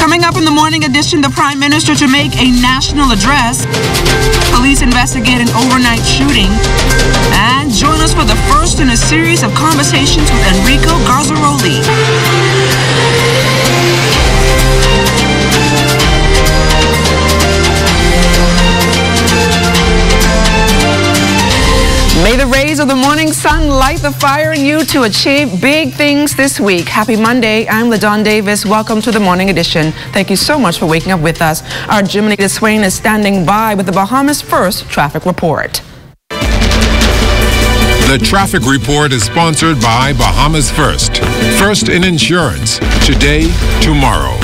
Coming up in the morning edition, the Prime Minister to make a national address. Police investigate an overnight shooting. And join us for the first in a series of conversations with Enrico Garzaroli. May the rays of the morning sun light the fire in you to achieve big things this week. Happy Monday. I'm LaDon Davis. Welcome to the morning edition. Thank you so much for waking up with us. Our Jiminy Swain is standing by with the Bahamas First traffic report. The traffic report is sponsored by Bahamas First. First in insurance. Today, tomorrow.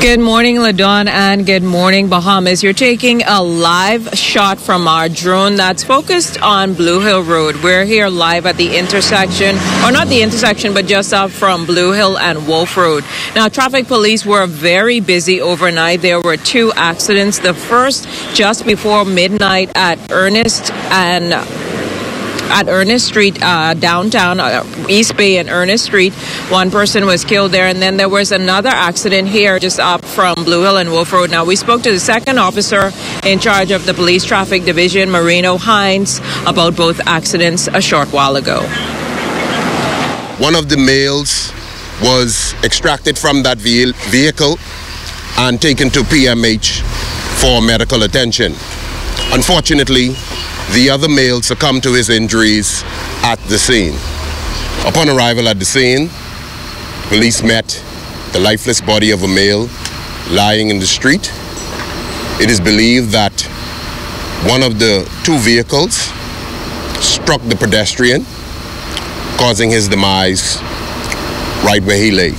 Good morning, LaDon, and good morning, Bahamas. You're taking a live shot from our drone that's focused on Blue Hill Road. We're here live at the intersection, or not the intersection, but just up from Blue Hill and Wolf Road. Now, traffic police were very busy overnight. There were 2 accidents. The first just before midnight at Ernest Street, downtown, East Bay and Ernest Street. 1 person was killed there, and then there was another accident here just up from Blue Hill and Wolf Road. Now, we spoke to the second officer in charge of the Police Traffic Division, Marino Hines, about both accidents a short while ago. One of the males was extracted from that vehicle and taken to PMH for medical attention. Unfortunately, the other male succumbed to his injuries at the scene. Upon arrival at the scene, police met the lifeless body of a male lying in the street. It is believed that one of the 2 vehicles struck the pedestrian, causing his demise right where he lay.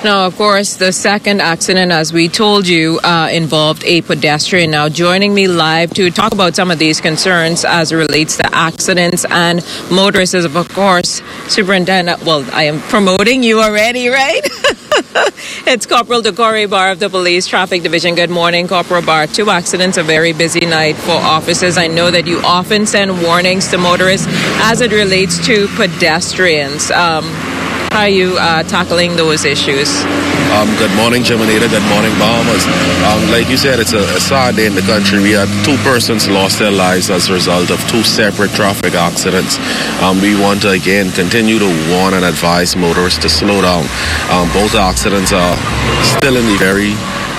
Now, of course, the second accident, as we told you, involved a pedestrian. Now, joining me live to talk about some of these concerns as it relates to accidents and motorists is, of course, Superintendent. Well, I am promoting you already, right? It's Corporal Decory Barr of the Police Traffic Division. Good morning, Corporal Barr. 2 accidents, a very busy night for officers. I know that you often send warnings to motorists as it relates to pedestrians. How are you tackling those issues? Good morning, Jiminita. Good morning, Bahamas. Like you said, it's a sad day in the country. We had 2 persons lost their lives as a result of 2 separate traffic accidents. We want to, again, continue to warn and advise motorists to slow down. Both accidents are still in the very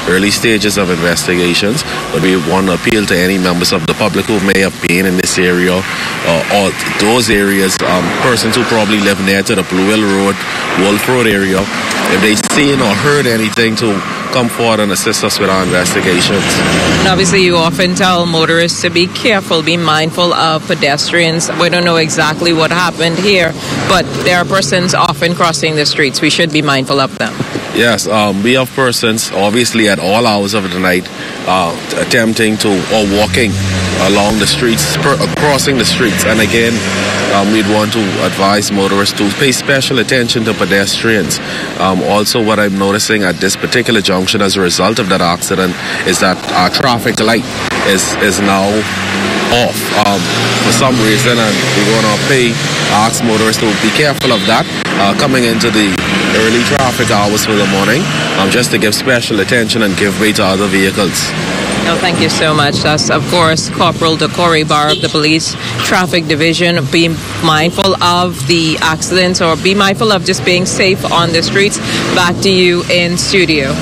early stages of investigations, but we want to appeal to any members of the public who may have been in this area or those areas, persons who probably live near to the Blue Hill Road, Wolf Road area, if they seen or heard anything, to come forward and assist us with our investigations. And obviously, you often tell motorists to be careful, be mindful of pedestrians. We don't know exactly what happened here, but there are persons often crossing the streets. We should be mindful of them. Yes, we have persons, obviously, at all hours of the night attempting to or walking along the streets, crossing the streets. And again, we'd want to advise motorists to pay special attention to pedestrians. Also, what I'm noticing at this particular junction as a result of that accident is that our traffic light is now off for some reason, and we're going to ask motorists to be careful of that coming into the early traffic hours for the morning, just to give special attention and give way to other vehicles. No, thank you so much. That's, of course, Corporal Decory Barr of the Police Traffic Division. Be mindful of the accidents, or be mindful of just being safe on the streets. Back to you in studio.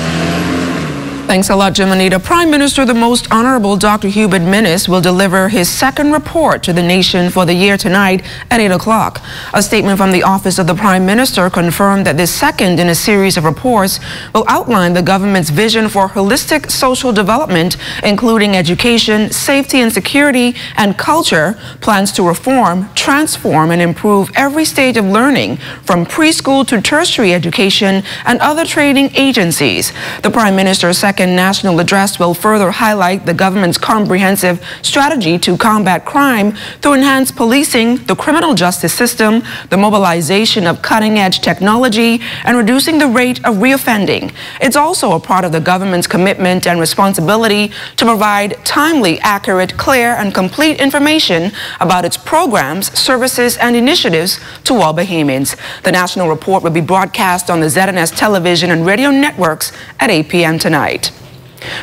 Thanks a lot, Jiminita. Prime Minister, the Most Honorable Dr. Hubert Minnis, will deliver his second report to the nation for the year tonight at 8 o'clock. A statement from the Office of the Prime Minister confirmed that this second in a series of reports will outline the government's vision for holistic social development, including education, safety and security, and culture, plans to reform, transform, and improve every stage of learning, from preschool to tertiary education and other training agencies. The Prime Minister's second second national address will further highlight the government's comprehensive strategy to combat crime through enhanced policing, the criminal justice system, the mobilization of cutting-edge technology, and reducing the rate of reoffending. It's also a part of the government's commitment and responsibility to provide timely, accurate, clear, and complete information about its programs, services, and initiatives to all Bahamians. The national report will be broadcast on the ZNS television and radio networks at 8 p.m. tonight.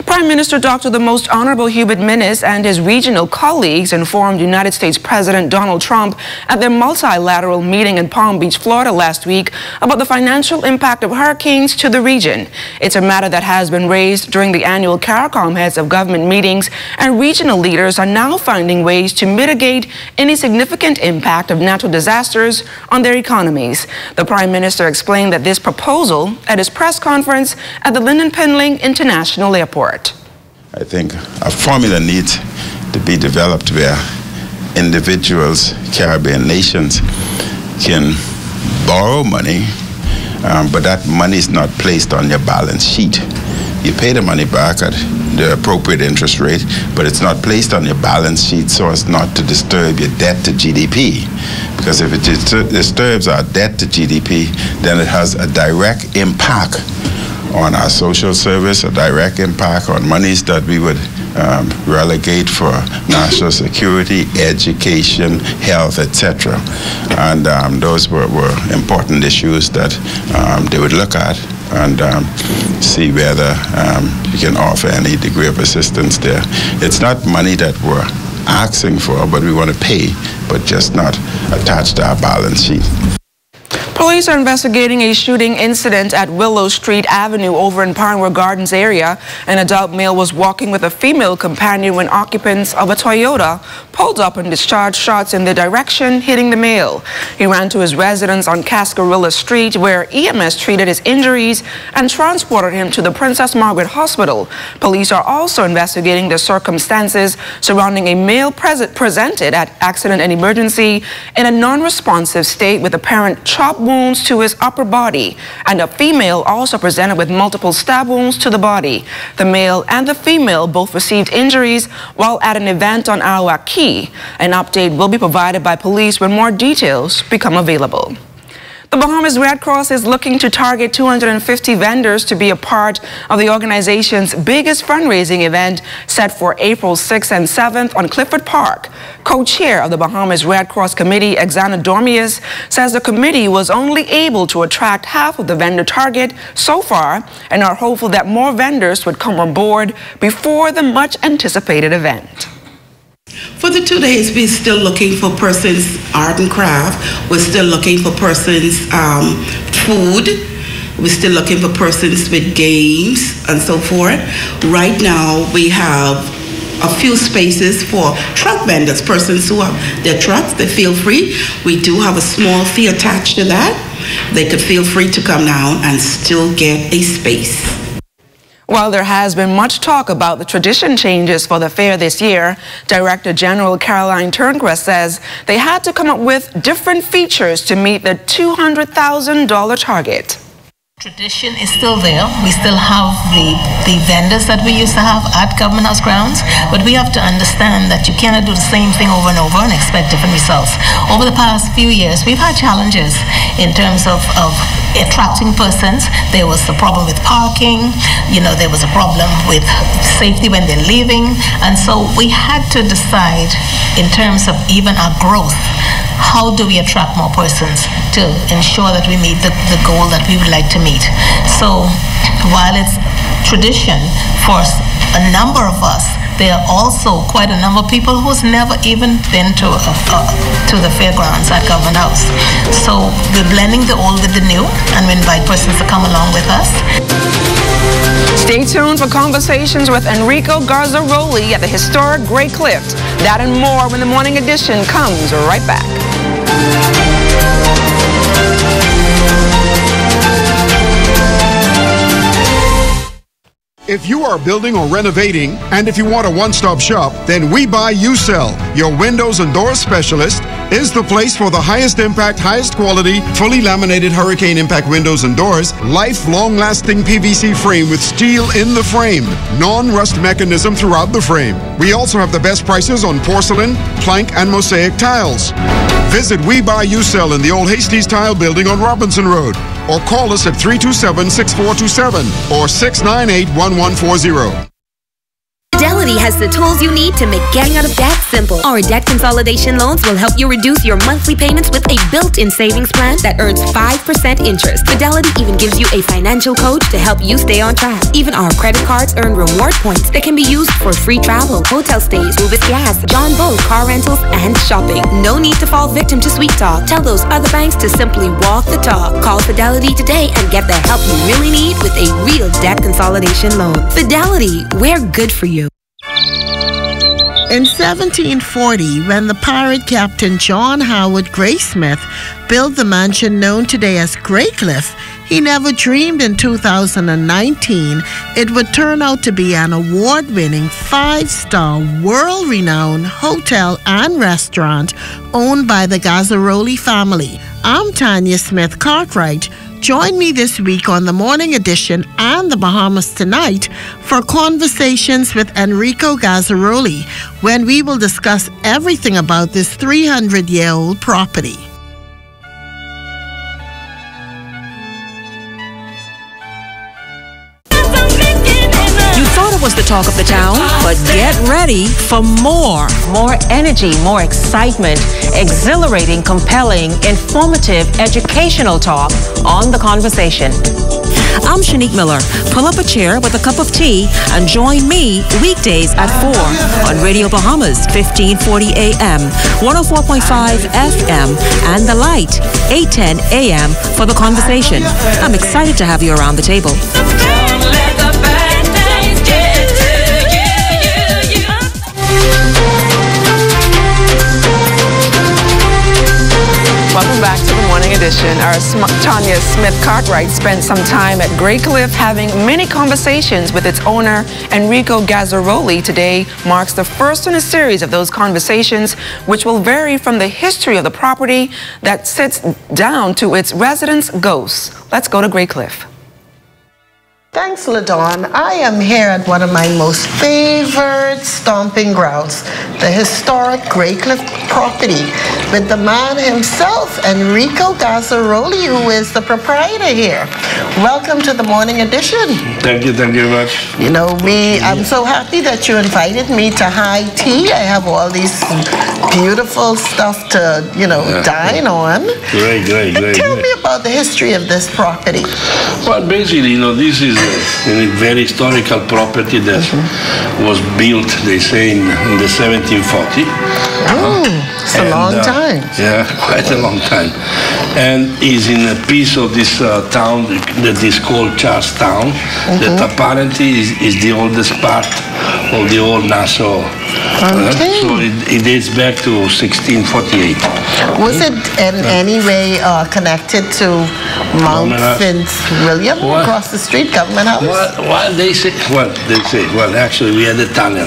Prime Minister Dr. the Most Honorable Hubert Minnis and his regional colleagues informed United States President Donald Trump at their multilateral meeting in Palm Beach, Florida last week about the financial impact of hurricanes to the region. It's a matter that has been raised during the annual CARICOM heads of government meetings, and regional leaders are now finding ways to mitigate any significant impact of natural disasters on their economies. The Prime Minister explained that this proposal at his press conference at the Lynden Pinling International Airport. I think a formula needs to be developed where individuals, Caribbean nations, can borrow money, but that money is not placed on your balance sheet. You pay the money back at the appropriate interest rate, but it's not placed on your balance sheet so as not to disturb your debt to GDP. Because if it disturbs our debt to GDP, then it has a direct impact on our social service, a direct impact on monies that we would relegate for national security, education, health, etc. And those were important issues that they would look at and see whether we can offer any degree of assistance there. It's not money that we're asking for, but we want to pay, but just not attached to our balance sheet. Police are investigating a shooting incident at Willow Street Avenue over in Pinewood Gardens area. An adult male was walking with a female companion when occupants of a Toyota pulled up and discharged shots in their direction, hitting the male. He ran to his residence on Cascarilla Street, where EMS treated his injuries and transported him to the Princess Margaret Hospital. Police are also investigating the circumstances surrounding a male presented at Accident and Emergency in a non-responsive state with apparent chop wounds to his upper body, and a female also presented with multiple stab wounds to the body. The male and the female both received injuries while at an event on Arawak Key. An update will be provided by police when more details become available. The Bahamas Red Cross is looking to target 250 vendors to be a part of the organization's biggest fundraising event set for April 6th and 7th on Clifford Park. Co-chair of the Bahamas Red Cross Committee, Exana Dormius, says the committee was only able to attract half of the vendor target so far and are hopeful that more vendors would come on board before the much-anticipated event. For the 2 days, we're still looking for persons art and craft. We're still looking for persons food. We're still looking for persons with games and so forth. Right now, we have a few spaces for truck vendors, persons who have their trucks. They feel free. We do have a small fee attached to that. They could feel free to come down and still get a space. While there has been much talk about the tradition changes for the fair this year, Director General Caroline Turnquist says they had to come up with different features to meet the $200,000 target. Tradition is still there. We still have the vendors that we used to have at Government House grounds, but we have to understand that you cannot do the same thing over and over and expect different results. Over the past few years, we've had challenges in terms of attracting persons. There was the problem with parking, there was a problem with safety when they're leaving, and so we had to decide in terms of even our growth, how do we attract more persons to ensure that we meet the goal that we would like to meet. So while it's tradition for a number of us, there are also quite a number of people who's never even been to the fairgrounds at Government House. So we're blending the old with the new, and we invite persons to come along with us. Stay tuned for conversations with Enrico Garzaroli at the historic Grey Cliff. That and more when the Morning Edition comes right back. If you are building or renovating, and if you want a one-stop shop, then We Buy, You Sell, your windows and doors specialist, is the place for the highest impact, highest quality, fully laminated hurricane impact windows and doors, lifelong lasting PVC frame with steel in the frame, non-rust mechanism throughout the frame. We also have the best prices on porcelain, plank, and mosaic tiles. Visit We Buy, You Sell in the Old Hastings Tile Building on Robinson Road, or call us at 327-6427 or 698-1140. Fidelity has the tools you need to make getting out of debt simple. Our debt consolidation loans will help you reduce your monthly payments with a built-in savings plan that earns 5% interest. Fidelity even gives you a financial coach to help you stay on track. Even our credit cards earn reward points that can be used for free travel, hotel stays, Rubis Gas, John Bull, car rentals, and shopping. No need to fall victim to sweet talk. Tell those other banks to simply walk the talk. Call Fidelity today and get the help you really need with a real debt consolidation loan. Fidelity, we're good for you. In 1740, when the pirate captain John Howard Graysmith built the mansion known today as Greycliff, he never dreamed in 2019 it would turn out to be an award-winning 5-star, world-renowned hotel and restaurant owned by the Gazzaroli family. I'm Tanya Smith Cartwright. Join me this week on the Morning Edition and the Bahamas Tonight for conversations with Enrico Gazzaroli, when we will discuss everything about this 300-year-old property. Was the talk of the town, but get ready for more. More energy, more excitement, exhilarating, compelling, informative, educational talk on The Conversation. I'm Shanique Miller. Pull up a chair with a cup of tea and join me weekdays at 4 on Radio Bahamas, 1540 AM, 104.5 FM, and The Light, 810 AM for The Conversation. I'm excited to have you around the table. Welcome back to the Morning Edition. Our Tanya Smith Cartwright spent some time at Greycliff having many conversations with its owner, Enrico Gazzaroli. Today marks the first in a series of those conversations, which will vary from the history of the property that sits down to its residents' ghosts. Let's go to Greycliff. Thanks, LaDawn. I am here at one of my most favorite stomping grounds, the historic Greycliff property, with the man himself, Enrico Gazzaroli, who is the proprietor here. Welcome to the Morning Edition. Thank you very much. You know, I'm so happy that you invited me to high tea. I have all these beautiful stuff to, dine on. Great. Tell me about the history of this property. Well, basically, this is a very historical property that was built, they say, in the 1740. It's a long time. Yeah, quite a long time. And is in a piece of this town that is called Charlestown, that apparently is the oldest part of the old Nassau. So it dates back to 1648. Was it in any way connected to Mount Fitzwilliam across the street, Government House? Well, they say, actually we had a tunnel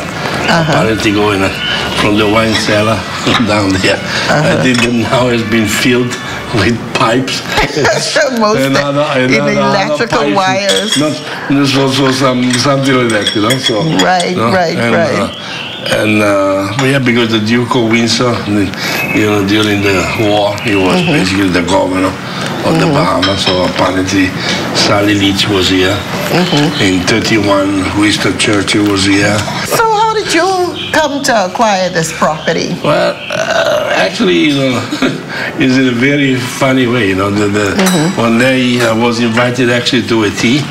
apparently going from the wine cellar down there. I think that now has been filled with pipes and electrical wires. This was something like that, So right. Because the Duke of Windsor, during the war, he was basically the governor of the Bahamas. So apparently, Sally Leach was here. In 31, Winston Churchill was here. So how did you come to acquire this property? Well, actually, it's in a very funny way. One day I was invited actually to a tea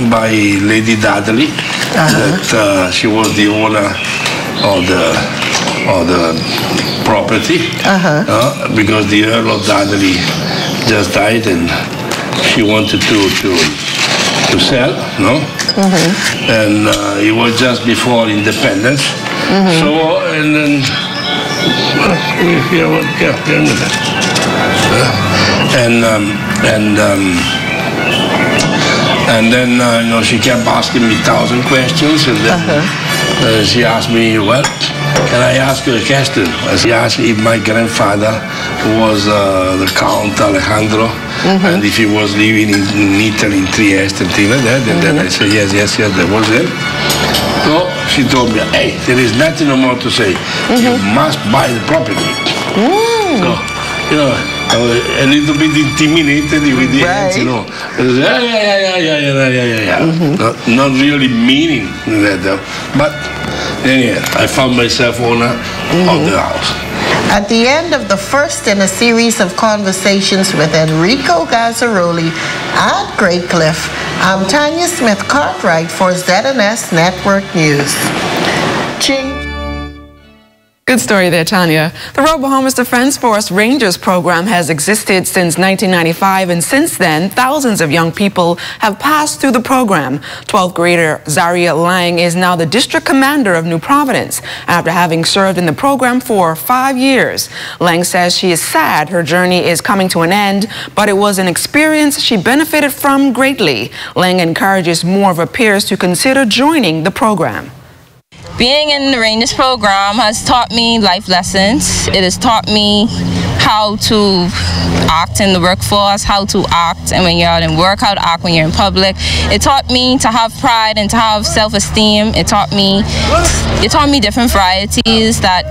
by Lady Dudley. That she was the owner of the property because the Earl of Dudley just died and she wanted to sell, and it was just before independence. So and then And then, she kept asking me 1,000 questions, and then she asked me, well, can I ask you a question? She asked if my grandfather was the Count Alejandro, and if he was living in Italy, in Trieste, and things like that. And then I said, yes, that was it. So she told me, hey, there is nothing more to say. You must buy the property. So, I was a little bit intimidated with the hands, I was, yeah. Not really meaning that, but anyway, I found myself owner of the house. At the end of the first in a series of conversations with Enrico Gazzaroli at Great Cliff, I'm Tanya Smith Cartwright for ZNS Network News. Good story there, Tanya. The Royal Bahamas Defense Force Rangers program has existed since 1995, and since then, thousands of young people have passed through the program. 12th grader Zaria Lang is now the district commander of New Providence after having served in the program for 5 years. Lang says she is sad her journey is coming to an end, but it was an experience she benefited from greatly. Lang encourages more of her peers to consider joining the program. Being in the Rangers program has taught me life lessons. It has taught me how to act in the workforce, how to act and when you're out in work, how to act when you're in public. It taught me to have pride and to have self-esteem. It taught me different varieties that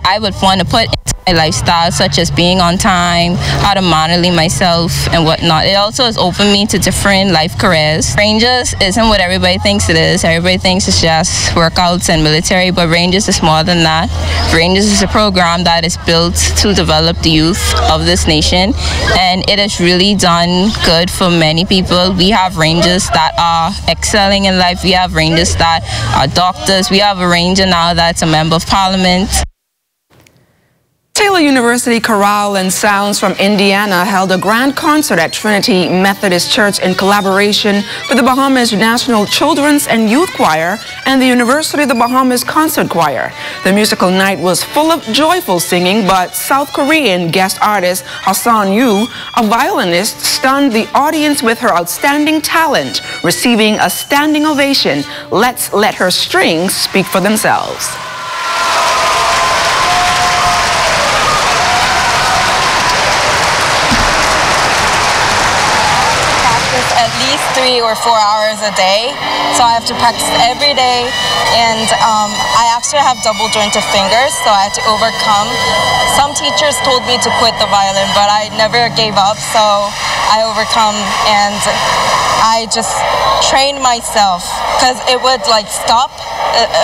I would want to put into my lifestyle, such as being on time, how to monitor myself and whatnot. It also has opened me to different life careers. Rangers isn't what everybody thinks it is. Everybody thinks it's just workouts and military, but Rangers is more than that. Rangers is a program that is built to develop the youth of this nation, and it has really done good for many people. We have Rangers that are excelling in life. We have Rangers that are doctors. We have a Ranger now that's a member of Parliament. Taylor University Chorale and Sounds from Indiana held a grand concert at Trinity Methodist Church in collaboration with the Bahamas National Children's and Youth Choir and the University of the Bahamas Concert Choir. The musical night was full of joyful singing, but South Korean guest artist Hassan Yu, a violinist, stunned the audience with her outstanding talent, receiving a standing ovation. Let's let her strings speak for themselves. At least 3 or 4 hours a day, so I have to practice every day, and I actually have double jointed fingers, so I had to overcome. Some teachers told me to quit the violin, but I never gave up, so I overcome, and I just trained myself, because it would like stop.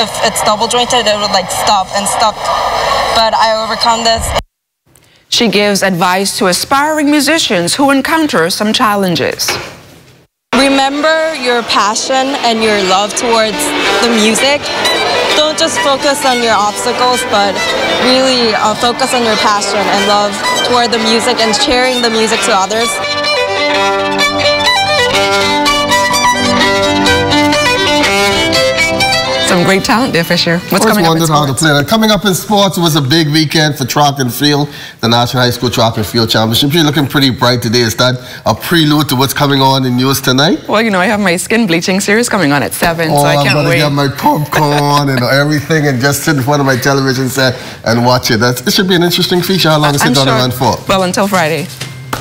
If it's double jointed, it would like stop and stuck, but I overcome this. She gives advice to aspiring musicians who encounter some challenges. Remember your passion and your love towards the music. Don't just focus on your obstacles, but really focus on your passion and love toward the music and sharing the music to others. Some great talent there, Fisher. What's coming up in sports? How to play that. Coming up in sports, it was a big weekend for track and field, the National High School Track and Field Championship. You're looking pretty bright today. Is that a prelude to what's coming on in news tonight? Well, I have my skin bleaching series coming on at 7, so I can't wait. I'm going to get my popcorn and everything and just sit in front of my television set and watch it. It should be an interesting feature. How long is it going to run for? Well, until Friday.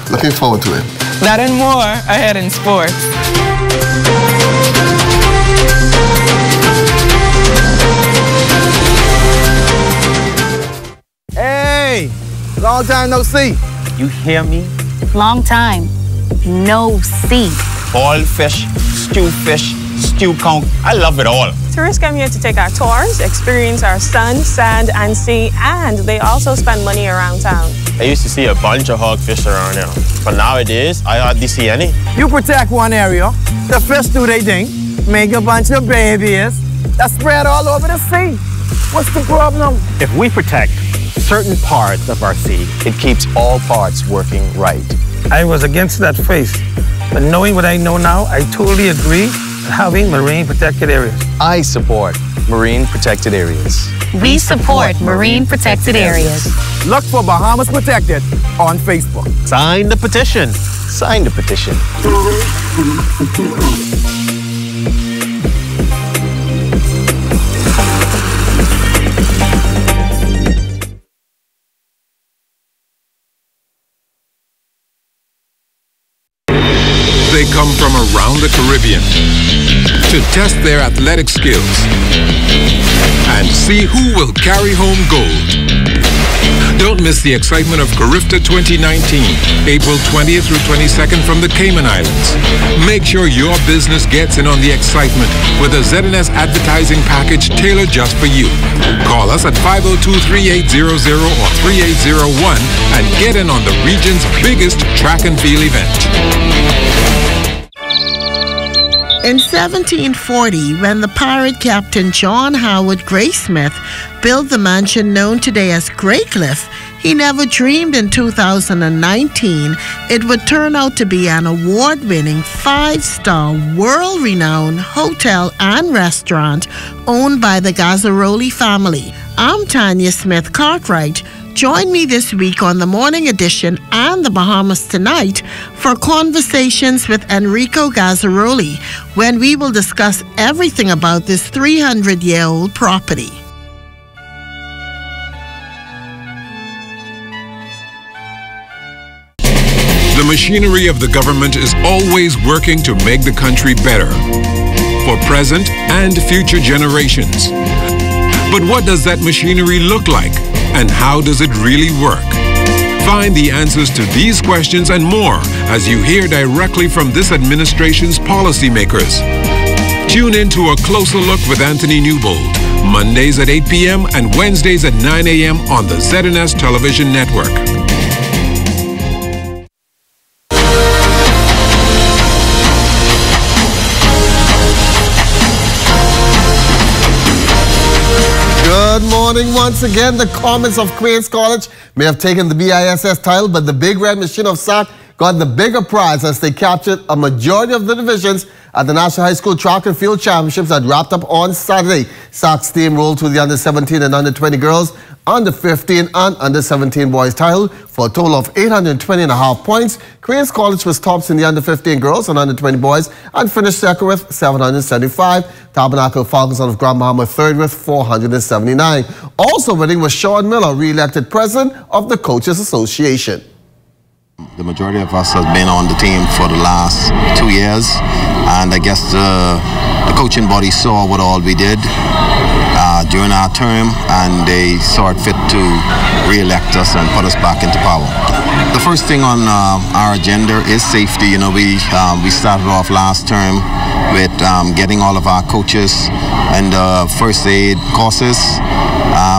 Looking forward to it. That and more ahead in sports. Hey, long time no see. You hear me? Long time no see. Boiled fish, stew conch. I love it all. Tourists come here to take our tours, experience our sun, sand, and sea, and they also spend money around town. I used to see a bunch of hogfish around here, but nowadays I hardly see any. You protect one area, the fish do their thing, make a bunch of babies that spread all over the sea. What's the problem? If we protect certain parts of our sea, it keeps all parts working right. I was against that phase, but knowing what I know now, I totally agree with having marine protected areas. I support marine protected areas. We support marine protected areas. Look for Bahamas Protected on Facebook. Sign the petition. sign the petition. They come from around the Caribbean to test their athletic skills and see who will carry home gold. Don't miss the excitement of Carifta 2019, April 20th through 22nd from the Cayman Islands. Make sure your business gets in on the excitement with a ZNS advertising package tailored just for you. Call us at 502-3800 or 3801 and get in on the region's biggest track and field event. In 1740, when the pirate captain John Howard Graysmith built the mansion known today as Greycliff, he never dreamed in 2019 it would turn out to be an award-winning 5-star, world-renowned hotel and restaurant owned by the Gazzaroli family. I'm Tanya Smith Cartwright. Join me this week on the Morning Edition and the Bahamas Tonight for conversations with Enrico Gazzaroli, when we will discuss everything about this 300-year-old property. The machinery of the government is always working to make the country better for present and future generations. But what does that machinery look like? And how does it really work? Find the answers to these questions and more as you hear directly from this administration's policymakers. Tune in to A Closer Look with Anthony Newbold, Mondays at 8 p.m. and Wednesdays at 9 a.m. on the ZNS Television Network. Good morning once again. The Comets of Queen's College may have taken the BISS title, but the Big Red Machine of Sac got the bigger prize as they captured a majority of the divisions at the National High School Track and Field Championships that wrapped up on Saturday. Sac steamrolled through the under-17 and under-20 girls, under-15 and under-17 boys title for a total of 820.5 points. Queen's College was tops in the under-15 girls and under-20 boys and finished second with 775. Tabernacle Falcons out of Grand Bahama third with 479. Also winning was Sean Miller, re-elected president of the Coaches Association. The majority of us has been on the team for the last 2 years, and I guess the coaching body saw what all we did during our term, and they saw it fit to re-elect us and put us back into power. The first thing on our agenda is safety. You know, we started off last term with getting all of our coaches and first aid courses,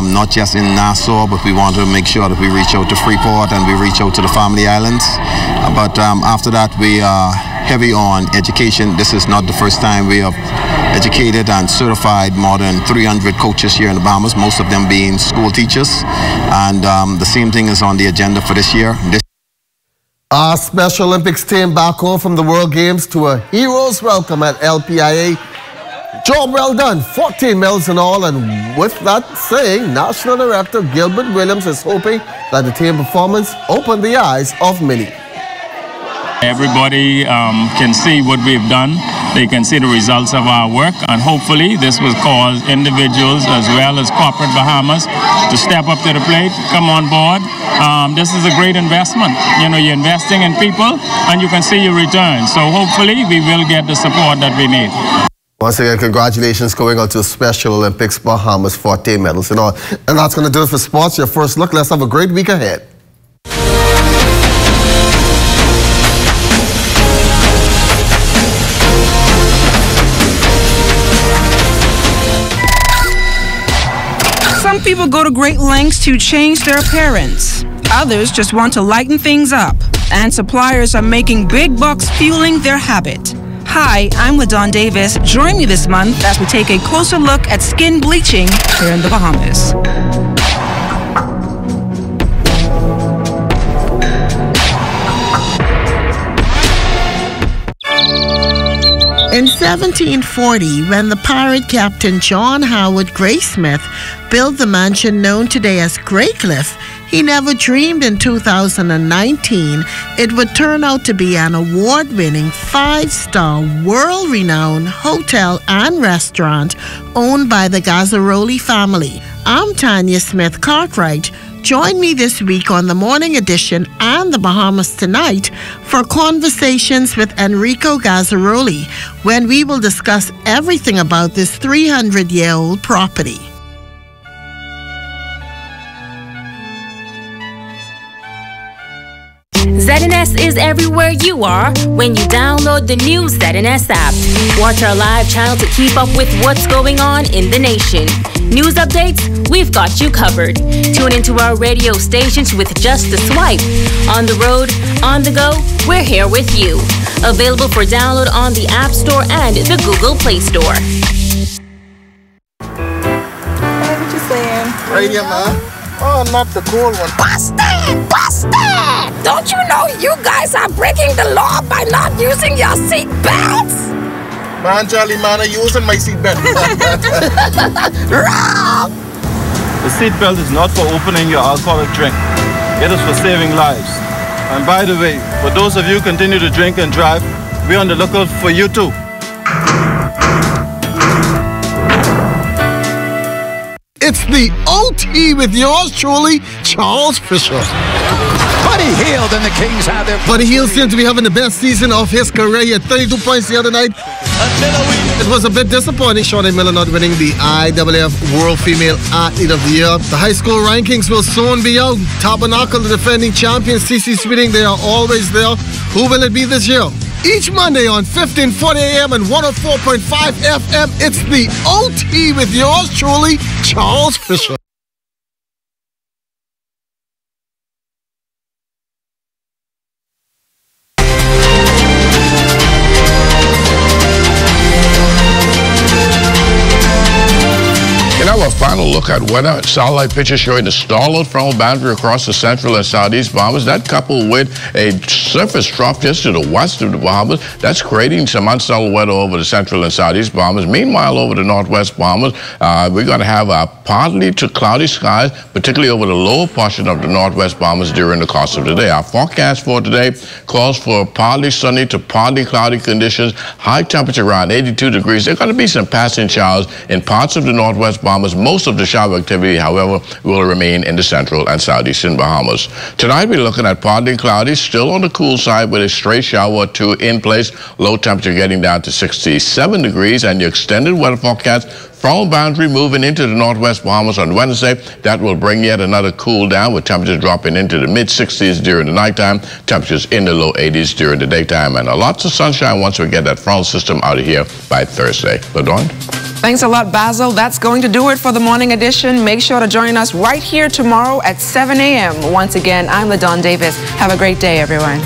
not just in Nassau, but we want to make sure that we reach out to Freeport and we reach out to the Family Islands. But after that, we are heavy on education. This is not the first time we have educated and certified more than 300 coaches here in the Bahamas, most of them being school teachers. And the same thing is on the agenda for this year. Our Special Olympics team back home from the World Games to a hero's welcome at LPIA. Job well done, 14 medals in all, and with that saying, National Director Gilbert Williams is hoping that the team performance opened the eyes of many. Everybody can see what we've done. They can see the results of our work, and hopefully this will cause individuals as well as corporate Bahamas to step up to the plate, come on board. This is a great investment. You know, you're investing in people and you can see your return. So hopefully we will get the support that we need. Once again, congratulations going out to Special Olympics Bahamas, 14 medals and all. And that's going to do it for sports. Your first look. Let's have a great week ahead. Some people go to great lengths to change their appearance. Others just want to lighten things up. And suppliers are making big bucks fueling their habit. Hi, I'm LaDawn Davis. Join me this month as we take a closer look at skin bleaching here in the Bahamas. In 1740, when the pirate captain John Howard Graysmith built the mansion known today as Greycliff, He never dreamed in 2019 it would turn out to be an award-winning 5-star, world-renowned hotel and restaurant owned by the Gazzaroli family. I'm Tanya Smith Cartwright. Join me this week on the Morning Edition and the Bahamas Tonight for conversations with Enrico Gazzaroli, when we will discuss everything about this 300-year-old property. ZNS is everywhere you are when you download the new ZNS app. Watch our live channel to keep up with what's going on in the nation. News updates, we've got you covered. Tune into our radio stations with just a swipe. On the road, on the go, we're here with you. Available for download on the App Store and the Google Play Store. Hey, what you saying? Right here, man. Oh, not the cool one. Busted! Busted! Don't you know you guys are breaking the law by not using your seat belts? Man, Charlie, man, I'm using my seat belt. Wrong! The seat belt is not for opening your alcoholic drink. It is for saving lives. And by the way, for those of you who continue to drink and drive, we're on the lookout for you too. It's the OT with yours truly, Charles Fisher. Buddy Hield and the Kings have their... Buddy Hield seems to be having the best season of his career. He had 32 points the other night. It was a bit disappointing, Shawnee Miller not winning the IWF World Female Athlete of the Year. The high school rankings will soon be out. Tabernacle, the defending champions, CC Sweeting, they are always there. Who will it be this year? Each Monday on 1540 AM and 104.5 FM, it's the OT with yours truly, Charles Fisher. A final look at weather. Satellite picture showing the starload frontal boundary across the central and southeast Bahamas. That coupled with a surface trough just to the west of the Bahamas, that's creating some unsettled weather over the central and southeast Bahamas. Meanwhile, over the northwest Bahamas, we're going to have partly to cloudy skies, particularly over the lower portion of the northwest Bahamas during the course of the day. Our forecast for today calls for partly sunny to partly cloudy conditions, high temperature around 82 degrees. There are going to be some passing showers in parts of the northwest Bahamas. Most of the shower activity, however, will remain in the central and southeastern Bahamas. Tonight, we're looking at partly cloudy, still on the cool side with a stray shower or two in place. Low temperature getting down to 67 degrees, and your extended weather forecast frontal boundary moving into the northwest Bahamas on Wednesday. That will bring yet another cool down with temperatures dropping into the mid-60s during the nighttime, temperatures in the low 80s during the daytime, and lots of sunshine once we get that frontal system out of here by Thursday. LaDawn? Thanks a lot, Basil. That's going to do it for the Morning Edition. Make sure to join us right here tomorrow at 7 a.m. Once again, I'm LaDawn Davis. Have a great day, everyone.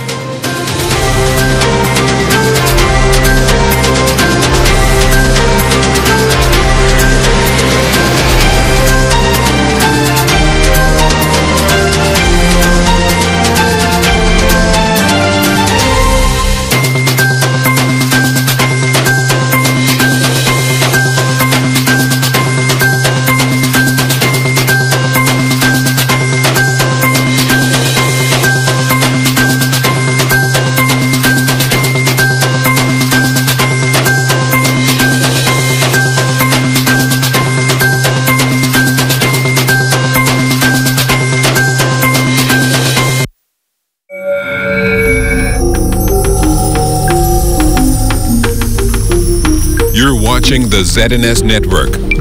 You're watching the ZNS Network.